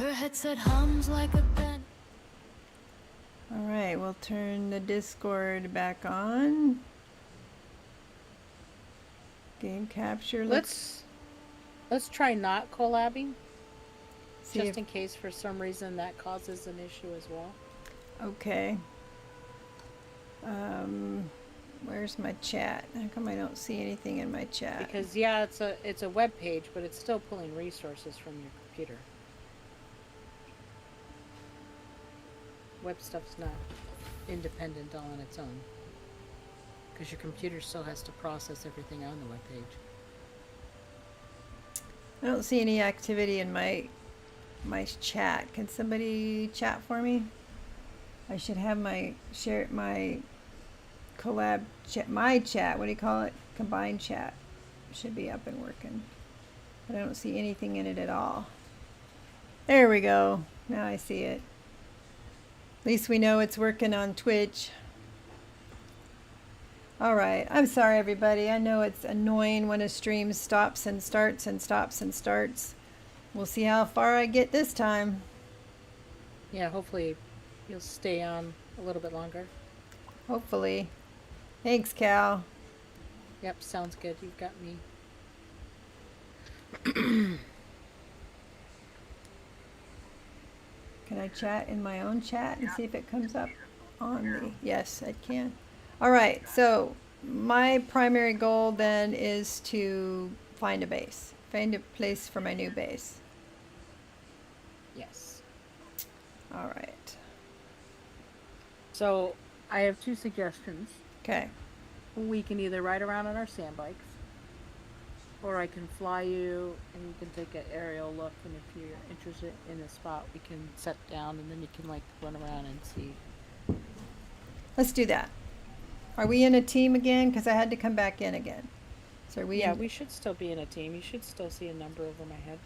Her headset hums like a band. All right, we'll turn the Discord back on. Game capture looks. Let's try not collabing, See just if. in case for some reason that causes an issue as well. Okay. Where's my chat? How come I don't see anything in my chat? Because yeah, it's a web page, but it's still pulling resources from your computer. Web stuff's not independent all on its own, because your computer still has to process everything on the web page. I don't see any activity in my chat. Can somebody chat for me? I should have my collab chat, my chat. What do you call it? Combined chat should be up and working, but I don't see anything in it at all. There we go. Now I see it. At least we know it's working on Twitch. All right. I'm sorry, everybody. I know it's annoying when a stream stops and starts and stops and starts. We'll see how far I get this time. Yeah, hopefully you'll stay on a little bit longer. Hopefully. Thanks, Cal. Yep, sounds good. You've got me. Can I chat in my own chat and see if it comes up on the... Yes, I can. All right, so my primary goal then is to find a base. Find a place for my new base. Yes. All right. So I have two suggestions. Okay. We can either ride around on our sand bikes, or I can fly you and you can take an aerial look, and if you're interested in a spot, we can set down and then you can like run around and see. Let's do that. Are we in a team again? Because I had to come back in again. So are we? Yeah, we should still be in a team. You should still see a number over my head.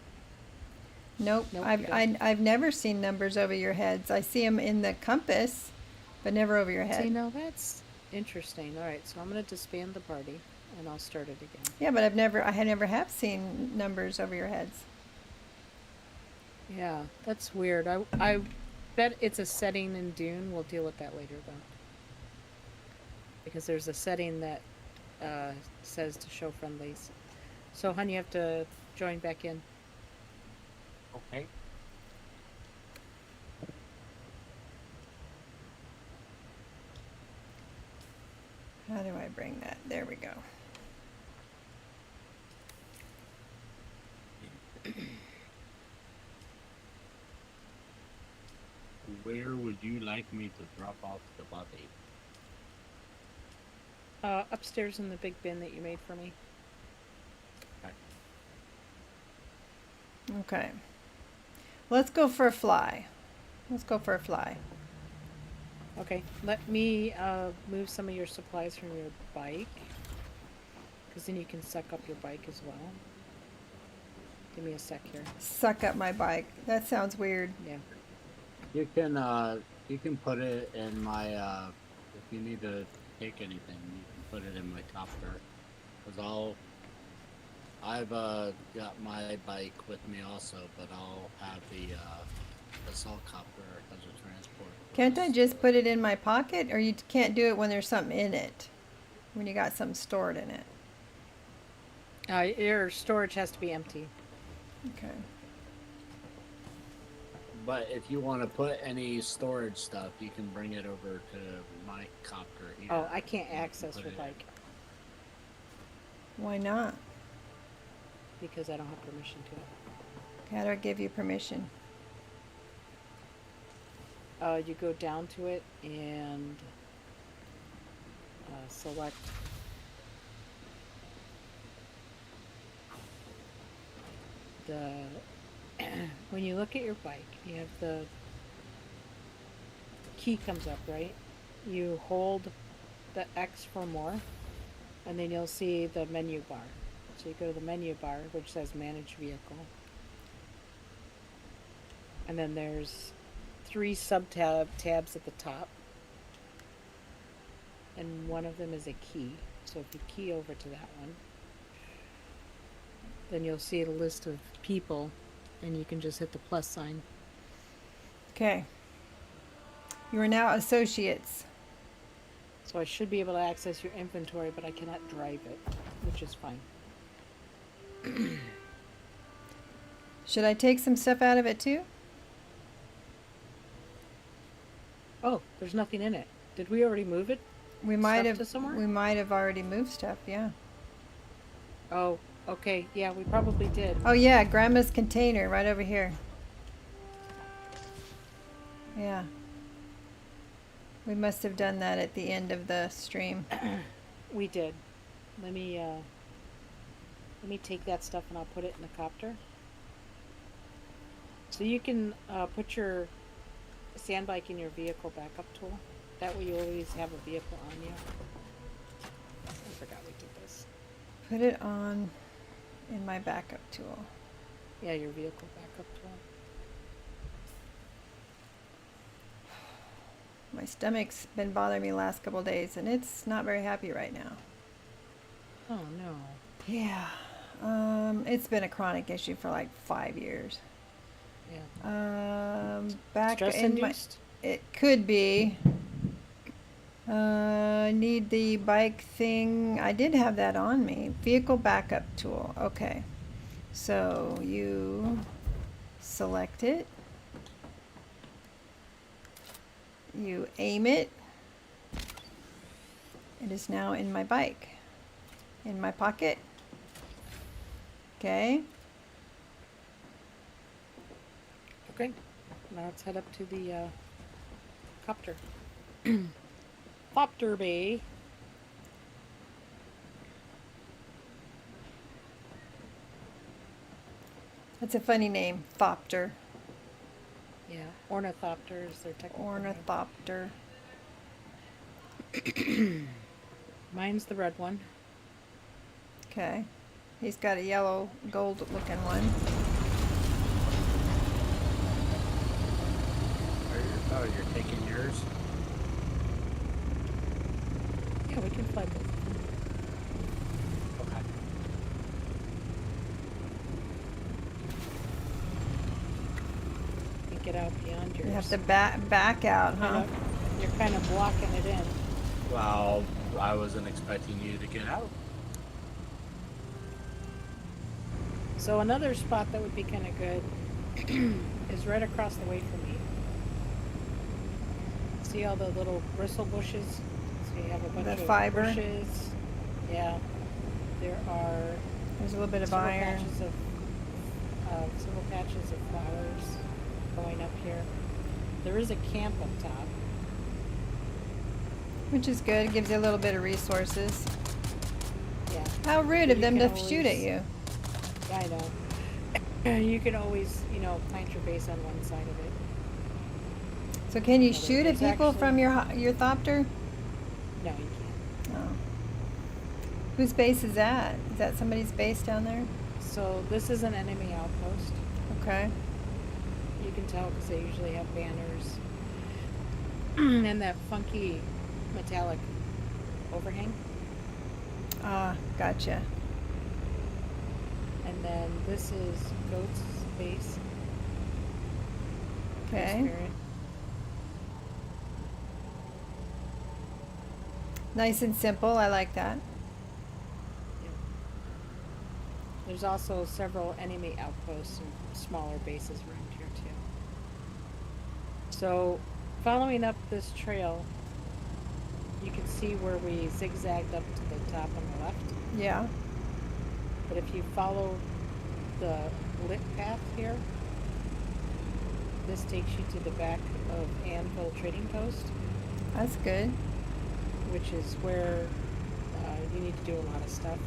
Nope. Nope, I've never seen numbers over your heads. I see them in the compass, but never over your head. See, no, that's interesting. All right, so I'm going to disband the party and I'll start it again. Yeah, but I had never have seen numbers over your heads. Yeah, that's weird. I bet it's a setting in Dune. We'll deal with that later, though. Because there's a setting that says to show friendlies. So, hon, you have to join back in. Okay. How do I bring that? There we go. Where would you like me to drop off the body? Upstairs in the big bin that you made for me. Okay. Let's go for a fly. Let's go for a fly. Okay, let me move some of your supplies from your bike, because then you can suck up your bike as well. Give me a sec here. Suck up my bike. That sounds weird. Yeah. You can put it in my if you need to take anything, you can put it in my copter. Cause I've got my bike with me also, but I'll have the assault copter as a transport. Can't I just put it in my pocket, or you can't do it when there's something in it? When you got something stored in it? Your storage has to be empty. Okay. But if you want to put any storage stuff, you can bring it over to my copter here. Oh, I can't access your bike. Why not? Because I don't have permission to it. How do I give you permission? You go down to it and select the when you look at your bike, you have the key comes up, right? You hold the X for more, and then you'll see the menu bar. So you go to the menu bar, which says manage vehicle. And then there's 3 tabs at the top. And one of them is a key. So if you key over to that one, then you'll see a list of people, and you can just hit the plus sign Okay. You are now associates. So I should be able to access your inventory, but I cannot drive it, which is fine. Should I take some stuff out of it too? Oh, there's nothing in it. Did we already move it? We might Stuff have. to somewhere? We might have already moved stuff. Yeah. Oh, okay. Yeah, we probably did. Oh yeah, Grandma's container right over here. Yeah. We must have done that at the end of the stream. We did. Let me take that stuff and I'll put it in the copter. So you can put your sand bike in your vehicle backup tool. That way you always have a vehicle on you. I forgot we did this. Put it on in my backup tool. Yeah, your vehicle backup tool. My stomach's been bothering me the last couple of days, and it's not very happy right now. Oh no. Yeah. It's been a chronic issue for like 5 years. Yeah. Back Stress in my, induced? it could be. Need the bike thing. I did have that on me. Vehicle backup tool. Okay. So you select it. You aim it. It is now in my bike. In my pocket. Okay. Okay. Now let's head up to the copter. Copter bay. That's a funny name. Thopter. Yeah. Ornithopters, they're technically. Ornithopter. Mine's the red one. Okay. He's got a yellow gold looking one. You're taking yours? Yeah, we can fly both. Okay. You get out beyond yours. You have to back out, huh? You're kind of blocking it in. Well, I wasn't expecting you to get out. So another spot that would be kind of good is right across the way from me. See all the little bristle bushes? So you have a bunch The of fiber? bushes. Yeah. There are There's a little bit of several iron. patches of flowers going up here. There is a camp up top. Which is good. It gives you a little bit of resources. Yeah. How rude So of you them can to shoot at always- you. Yeah, I know. You can always, plant your base on one side of it. So can you Yeah, shoot at there's people from actually- your thopter? No, you can't. Oh. Whose base is that? Is that somebody's base down there? So this is an enemy outpost. Okay. You can tell because they usually have banners and that funky metallic overhang. Ah, gotcha. And then this is Goat's base. Tree Okay. Spirit. Nice and simple. I like that. Yep. There's also several enemy outposts and smaller bases around here too. So, following up this trail, you can see where we zigzagged up to the top on the left. Yeah. But if you follow the lit path here, this takes you to the back of Anvil Trading Post, That's good. which is where you need to do a lot of stuff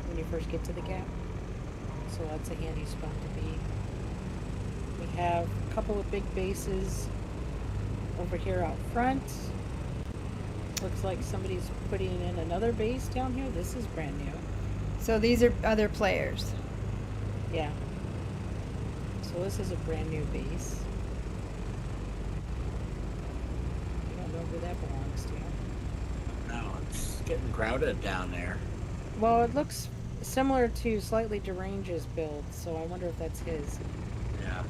when you first get to the gap. So that's a handy spot to be. We have a couple of big bases over here out front. Looks like somebody's putting in another base down here. This is brand new. So these are other players. Yeah. So this is a brand new base. I don't know who that belongs to. No, it's getting crowded down there. Well, it looks similar to Slightly Deranged's build, so I wonder if that's his. Yeah.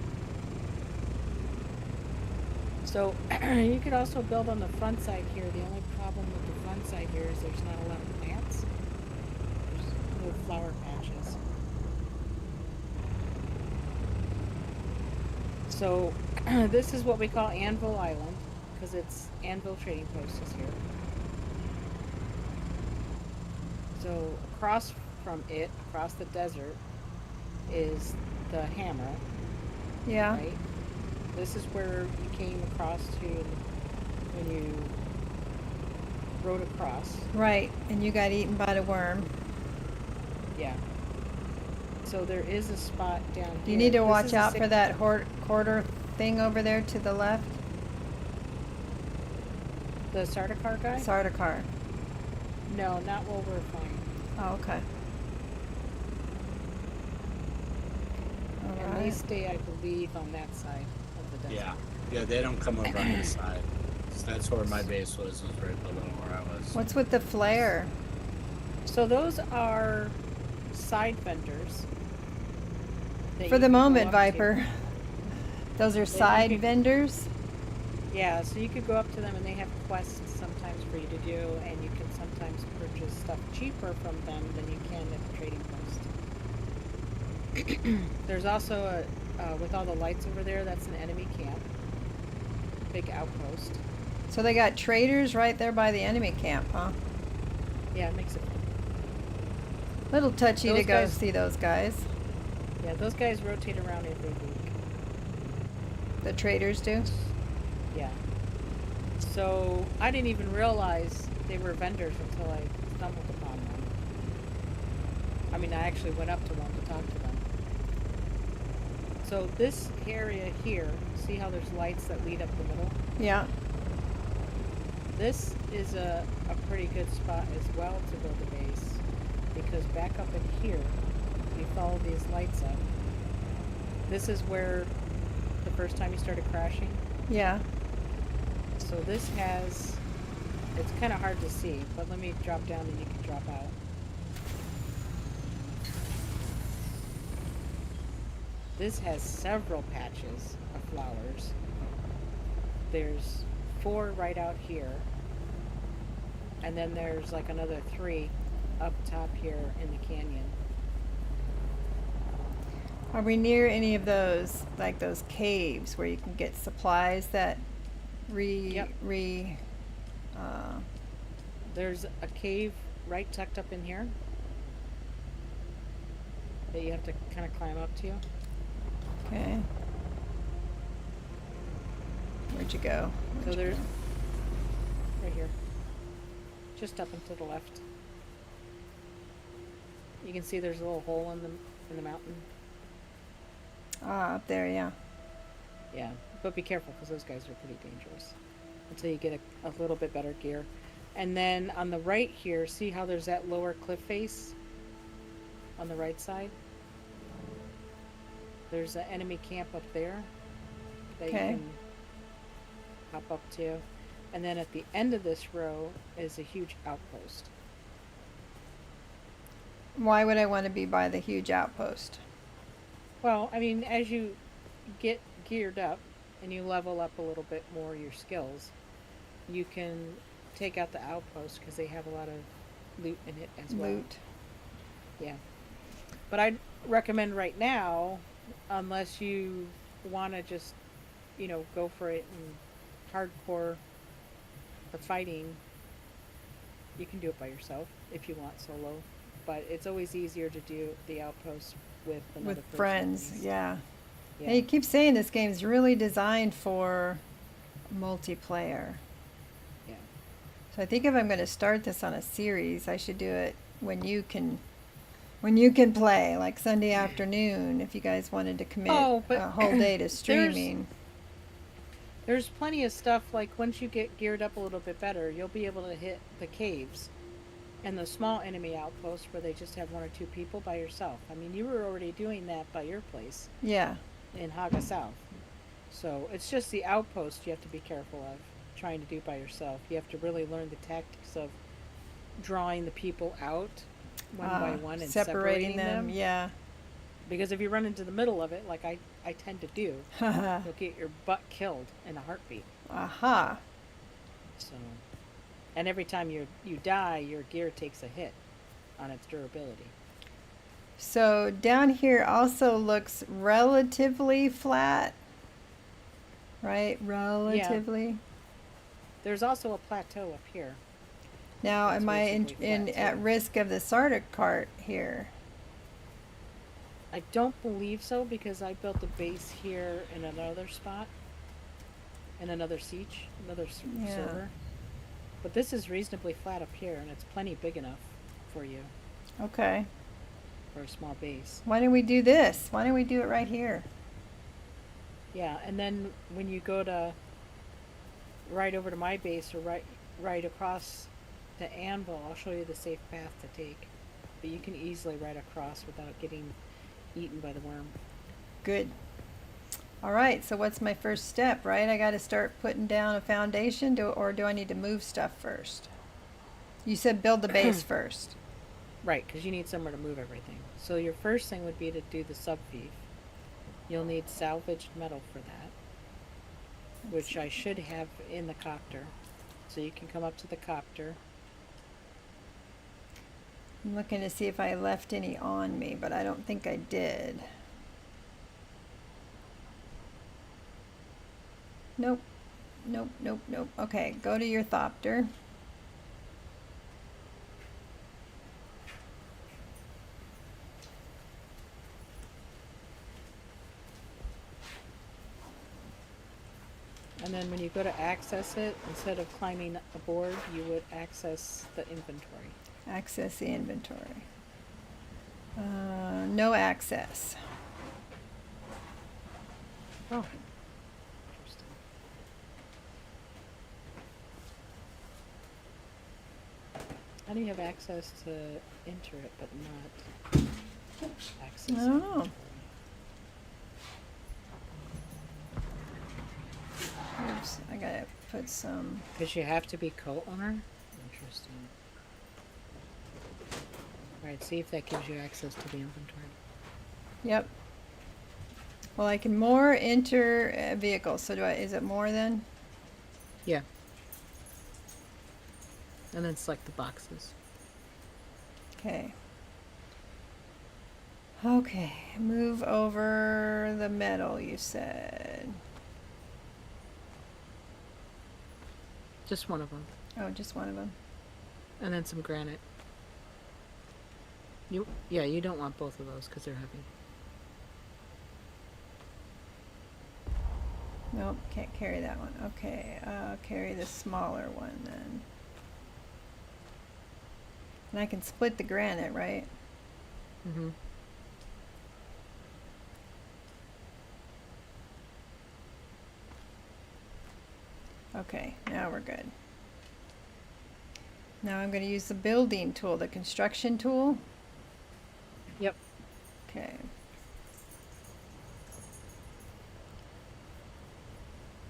So you could also build on the front side here. The only problem with the front side here is there's not a lot of plants. There's little flower patches. So this is what we call Anvil Island because it's Anvil Trading Post is here. So across from it, across the desert, is the hammer, Yeah. right? This is where you came across to when you rode across. Right. And you got eaten by the worm. Yeah. So there is a spot down here. Do you need to This watch is a out six- for that quarter thing over there to the left? The Sardaukar guy? Sardaukar. No, not while we're flying. Oh, okay. All And they right. stay, I believe, on that side of the desert. Yeah, they don't come over on this side. So that's where my base was right below where I was. What's with the flare? So those are side vendors. that For you the can go moment, up to. Viper. Those are you side can- vendors? Yeah, so you could go up to them and they have quests sometimes for you to do, and you can sometimes purchase stuff cheaper from them than you can at the trading post. There's also with all the lights over there, that's an enemy camp. Big outpost. So they got traders right there by the enemy camp, huh? Yeah, it makes it fun. Little touchy to Those go guys- see those guys. Yeah, those guys rotate around every week. The traders do? Yeah. So I didn't even realize they were vendors until I stumbled upon them. I mean, I actually went up to one to talk to them. So this area here, see how there's lights that lead up the middle? Yeah. This is a pretty good spot as well to build a base, because back up in here, you follow these lights up. This is where the first time you started crashing. Yeah. So this has, it's kind of hard to see, but let me drop down and you can drop out. This has several patches of flowers. There's 4 right out here. And then there's like another 3 up top here in the canyon. Are we near any of those, like those caves where you can get supplies that Yep. uh, There's a cave right tucked up in here that you have to kind of climb up to. okay. Where'd you go? So Where'd you there's go? right here, just up and to the left. You can see there's a little hole in the mountain. Ah, up there, yeah. Yeah, but be careful because those guys are pretty dangerous until you get a little bit better gear. And then on the right here, see how there's that lower cliff face on the right side? There's an enemy camp up there that Okay. you can hop up to. And then at the end of this row is a huge outpost. Why would I want to be by the huge outpost? Well, I mean, as you get geared up and you level up a little bit more your skills, you can take out the outpost because they have a lot of loot in it as well. Loot. Yeah. But I'd recommend right now, unless you want to just, go for it and hardcore the fighting, you can do it by yourself if you want solo. But it's always easier to do the outpost with another With person, friends, at least. yeah. Yeah. Hey, you keep saying this game's really designed for multiplayer. Yeah. So I think if I'm going to start this on a series, I should do it when you can play, like Sunday afternoon, if you guys wanted to commit Oh, but a whole day to streaming. There's plenty of stuff, like once you get geared up a little bit better, you'll be able to hit the caves and the small enemy outposts where they just have 1 or 2 people by yourself. I mean, you were already doing that by your place Yeah. in Haga South. So it's just the outpost you have to be careful of trying to do by yourself. You have to really learn the tactics of drawing the people out one by one and separating them. Yeah. Because if you run into the middle of it, like I tend to do, you'll get your butt killed in a heartbeat. Aha. So, and every time you die, your gear takes a hit on its durability. So down here also looks relatively flat, right? Relatively. There's also a plateau up here. Now, That's am I reasonably in flat, at too. risk of the starter cart here? I don't believe so because I built a base here in another spot, in another siege, another Yeah. server. But this is reasonably flat up here, and it's plenty big enough for you Okay. for a small base. Why didn't we do this? Why didn't we do it right here? Yeah, and then when you go to right over to my base or right across to Anvil, I'll show you the safe path to take. But you can easily ride across without getting eaten by the worm. Good. All right, so what's my first step, right? I got to start putting down a foundation, or do I need to move stuff first? You said build the base first. Right, because you need somewhere to move everything. So your first thing would be to do the subvief. You'll need salvaged metal for that, which I should have in the copter. So you can come up to the copter. I'm looking to see if I left any on me, but I don't think I did. Nope. Nope, nope, nope. Okay, go to your thopter. And then when you go to access it, instead of climbing aboard, you would access the inventory. Access the inventory. No access. Oh, interesting. How do you have access to enter it, but not access Oh. inventory? Oops, I gotta put some. Because you have to be co-owner? Interesting. Alright, see if that gives you access to the inventory. Yep. Well, I can more enter a vehicle. So is it more then? Yeah. And then select the boxes. Okay. Okay, move over the metal, you said. Just one of them. Oh, just one of them. And then some granite. You don't want both of those because they're heavy. Nope, can't carry that one. Okay, carry the smaller one then. And I can split the granite, right? Mm-hmm. Okay, now we're good. Now I'm going to use the building tool, the construction tool. Yep. Okay.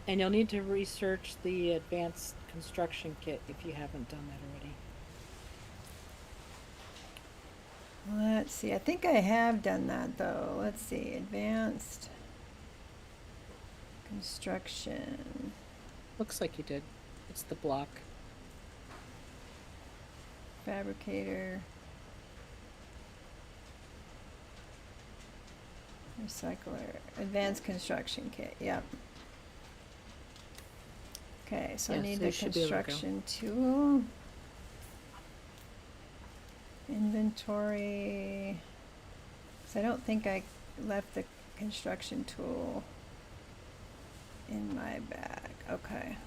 And you'll need to research the advanced construction kit if you haven't done that already. Let's see. I think I have done that though. Let's see. Advanced construction. Looks like you did. It's the block. Fabricator. Recycler. Advanced construction kit. Yep. Okay, so I Yeah, need so the you should be able to go. construction tool. Inventory. 'Cause I don't think I left the construction tool in my bag. Okay.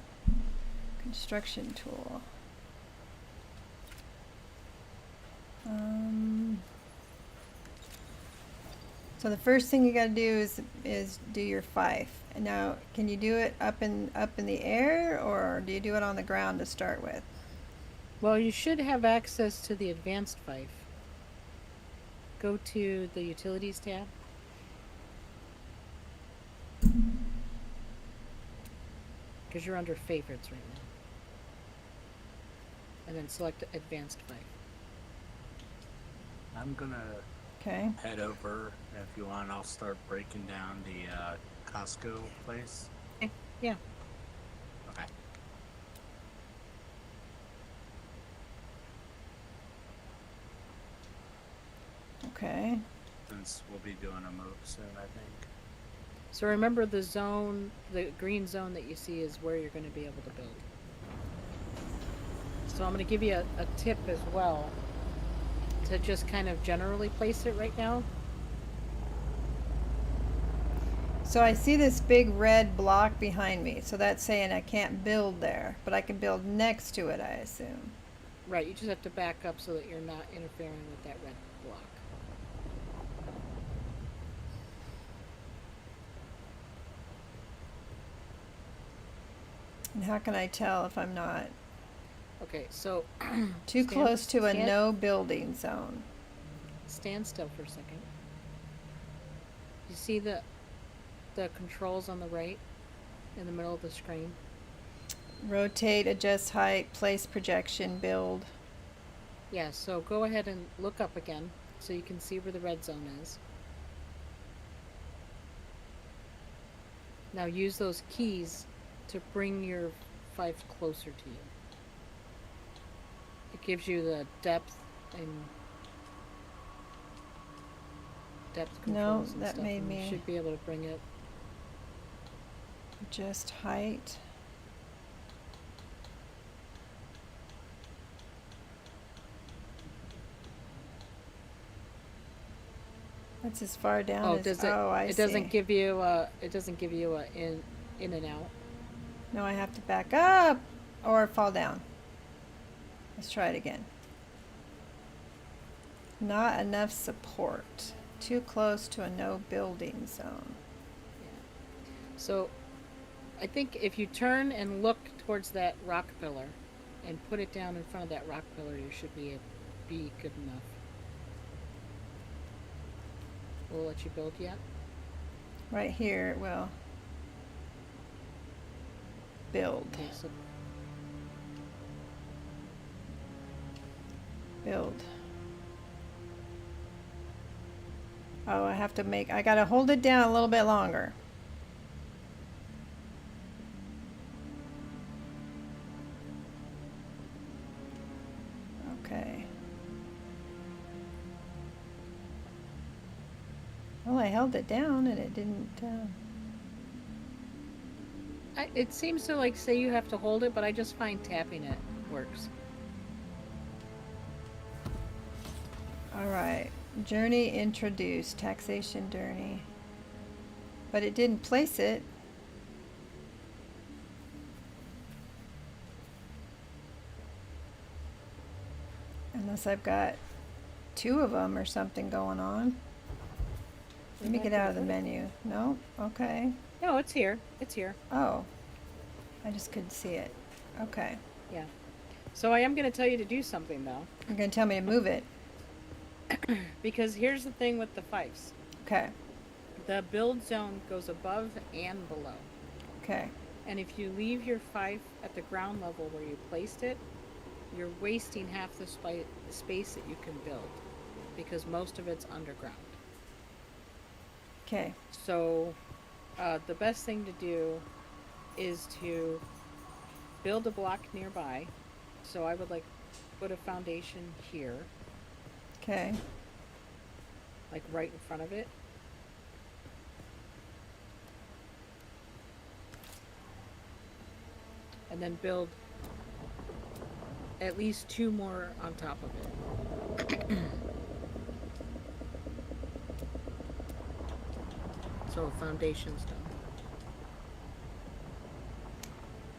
Construction tool. So the first thing you got to do is do your fife. And now, can you do it up in the air, or do you do it on the ground to start with? Well, you should have access to the advanced fife. Go to the utilities tab. Because you're under favorites right now. And then select advanced fife. I'm gonna Okay. head over. If you want, I'll start breaking down the Costco place. Yeah. Okay. since we'll be doing a move soon, I think. So remember the zone, the green zone that you see is where you're going to be able to build. So I'm going to give you a tip as well to just kind of generally place it right now. So I see this big red block behind me. So that's saying I can't build there, but I can build next to it, I assume. Right, you just have to back up so that you're not interfering with that red block. And how can I tell if I'm not Okay, so too close to a no building zone? Stand still for a second. You see the controls on the right in the middle of the screen? Rotate, adjust height, place projection, build. Yeah, so go ahead and look up again so you can see where the red zone is. Now use those keys to bring your 5 closer to you. It gives you the depth and depth controls and that stuff, made and me- you should be able to bring it. Adjust height. That's as far down Oh, as. does it? Oh, I It see. doesn't give you a. It doesn't give you a in and out. No, I have to back up or fall down. Let's try it again. Not enough support. Too close to a no building zone. So, I think if you turn and look towards that rock pillar, and put it down in front of that rock pillar, you should be good enough. Will it let you build yet? Right here it will. Build. Okay, so Build. Oh, I gotta hold it down a little bit longer. Okay. Well, I held it down and it didn't, it seems to like say you have to hold it, but I just find tapping it works. all right. Journey introduced, taxation journey. But it didn't place it. Unless I've got 2 of them or something going on. Let me get out of the menu. No? Okay. No, it's here. It's here. Oh. I just couldn't see it. Okay. Yeah. So I am going to tell you to do something though, You're going to tell me to move it. because here's the thing with the fifes. Okay. The build zone goes above and below. Okay. And if you leave your fife at the ground level where you placed it, you're wasting half the space that you can build, because most of it's underground. Okay. So the best thing to do is to build a block nearby. So I would like put a foundation here, Okay. like right in front of it. And then build at least 2 more on top of it. So foundation's done.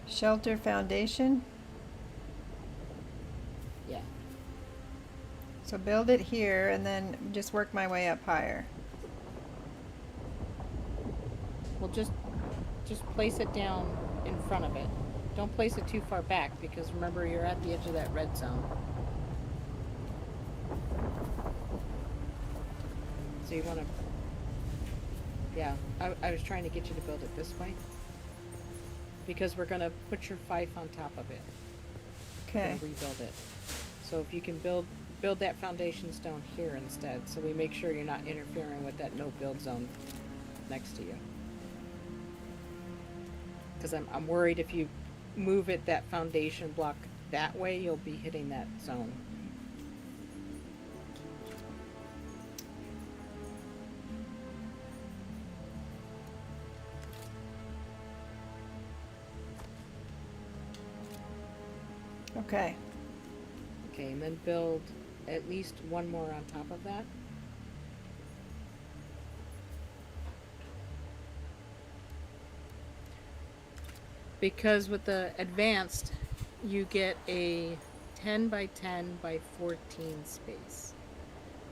Shelter foundation. Yeah. So build it here and then just work my way up higher. Well, just place it down in front of it. Don't place it too far back, because remember, you're at the edge of that red zone. So you want to... Yeah, I was trying to get you to build it this way, because we're going to put your fife on top of it. We're Okay. gonna rebuild it. So if you can build that foundation stone here instead, so we make sure you're not interfering with that no build zone next to you. Because I'm worried if you move it, that foundation block that way, you'll be hitting that zone. Okay. Okay, and then build at least one more on top of that. Because with the advanced, you get a 10 by 10 by 14 space.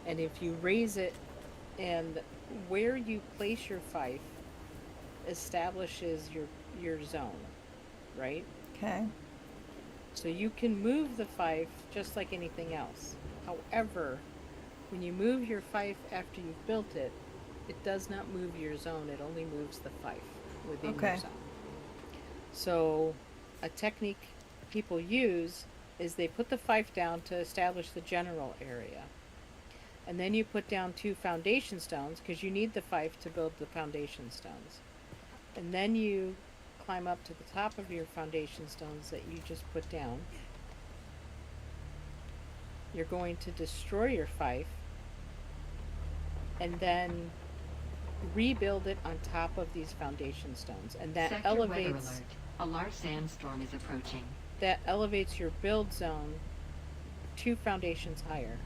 And if you raise it, and where you place your fife establishes your zone, right? Okay. So you can move the fife just like anything else. However, when you move your fife after you've built it, it does not move your zone, it only moves the fife within your Okay. zone. So a technique people use is they put the fife down to establish the general area. And then you put down 2 foundation stones because you need the fife to build the foundation stones. And then you climb up to the top of your foundation stones that you just put down. You're going to destroy your fife and then rebuild it on top of these foundation stones. And that Sector weather elevates alert. A large sandstorm is approaching. your build zone 2 foundations higher.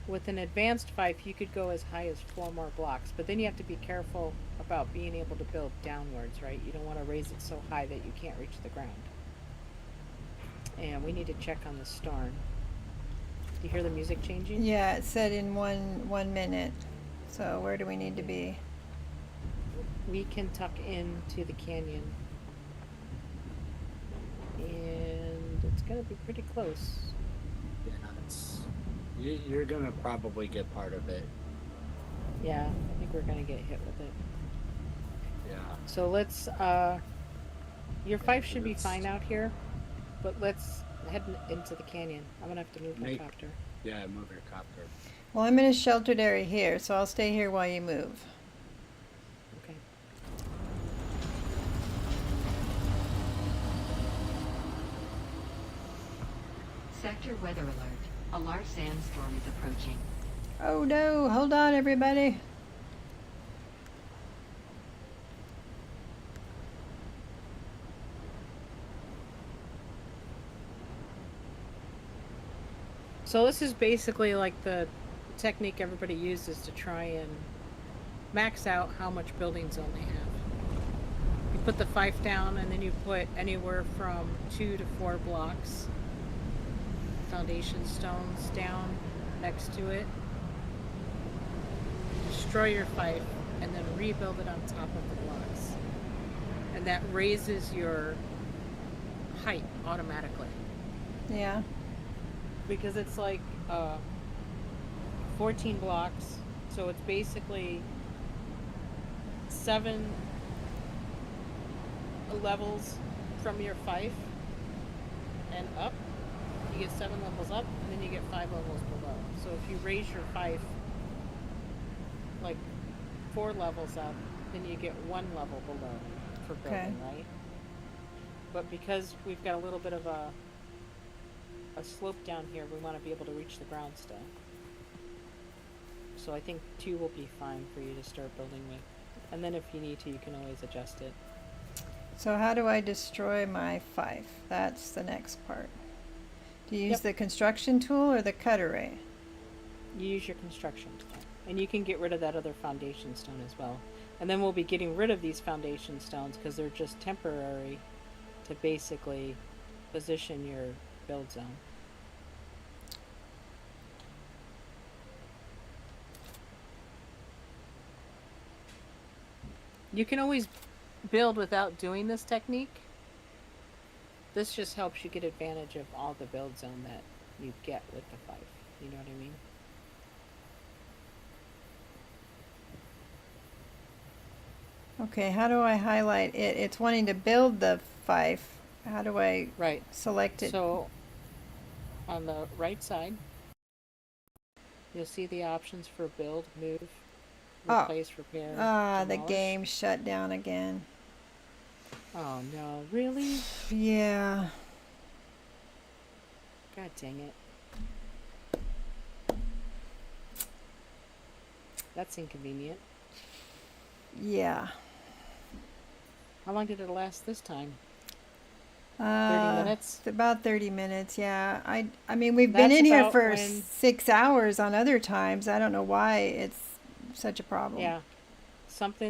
With an advanced fife, you could go as high as 4 more blocks, but then you have to be careful about being able to build downwards, right? You don't want to raise it so high that you can't reach the ground. And we need to check on the storm. Do you hear the music changing? Yeah, it said in 1 minute. So where do we need to be? We can tuck into the canyon. And it's going to be pretty close. Yeah, you're gonna probably get part of it. Yeah, I think we're going to get hit with it. Yeah. So let's, your fife should be fine out here, but let's head into the canyon. I'm going to have to move my Make- copter. Yeah, move your copter. Well, I'm in a sheltered area here, so I'll stay here while you move. Okay. Sector weather alert. A large sandstorm is approaching. Oh no, hold on everybody. So this is basically like the technique everybody uses to try and max out how much building zone they have. You put the fife down and then you put anywhere from 2 to 4 blocks foundation stones down next to it. Destroy your fife and then rebuild it on top of the blocks. And that raises your height automatically. Yeah. Because it's like 14 blocks, so it's basically 7 levels from your fife and up. You get 7 levels up, and then you get 5 levels below. So if you raise your fife like 4 levels up, then you get 1 level below for building, right? But because we've got a little bit of a slope down here, we want to be able to reach the ground still. So I think 2 will be fine for you to start building with. And then if you need to, you can always adjust it. So how do I destroy my fife? That's the next part. Do you use Yep. the construction tool or the cut array? You use your construction tool. And you can get rid of that other foundation stone as well. And then we'll be getting rid of these foundation stones because they're just temporary to basically position your build zone. You can always build without doing this technique. This just helps you get advantage of all the build zone that you get with the fife. You know what I mean? Okay, how do I highlight it? It's wanting to build the fife. How do I Right. select it? So on the right side, you'll see the options for build, move, Oh. replace, repair. The demolish. game shut down again. Oh no, really? Yeah. God dang it. That's inconvenient. Yeah. How long did it last this time? minutes? About 30 minutes, yeah. I mean, we've been That's in here about for when- 6 hours on other times. I don't know why it's such a problem. Yeah. Something